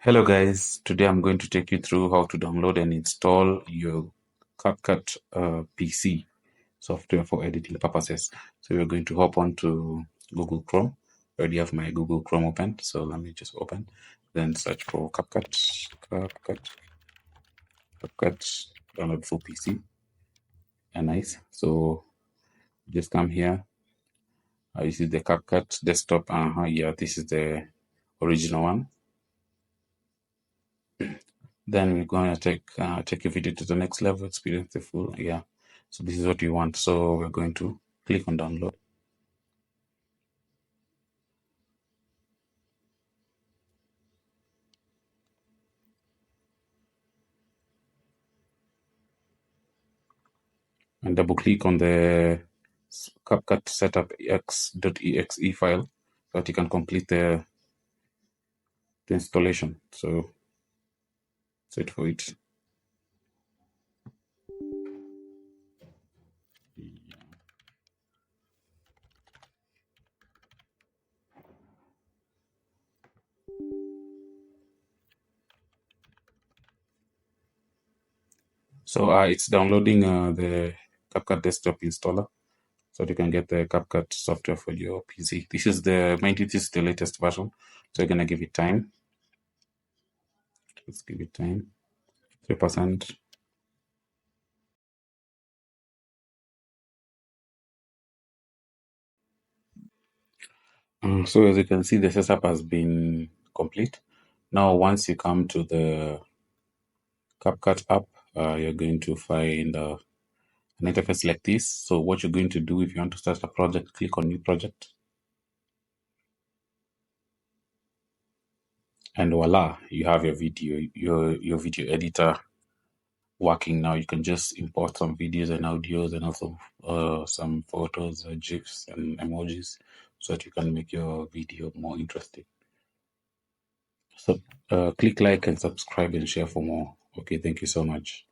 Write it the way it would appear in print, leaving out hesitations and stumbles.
Hello guys, today I'm going to take you through how to download and install your CapCut PC software for editing purposes. So we're going to hop on to Google Chrome. I already have my Google Chrome open, so let me just open, then search for CapCut, download for PC. And nice. So just come here. You see the CapCut desktop. Yeah, this is the original one. Then we're going to take your video to the next level, experience the full, yeah. So this is what you want. So we're going to click on download. And double click on the CapCut setup x.exe file so that you can complete the installation. So wait for it. So it's downloading the CapCut desktop installer so that you can get the CapCut software for your PC. This is the latest version. So you're gonna give it time. Let's give it time. 3%. So as you can see, the setup has been complete. Now, once you come to the CapCut app, you're going to find an interface like this. So what you're going to do if you want to start a project, click on New Project. And voila, you have your video, your video editor working now. You can just import some videos and audios and also some photos, GIFs and emojis so that you can make your video more interesting. So click like and subscribe and share for more. Okay, thank you so much.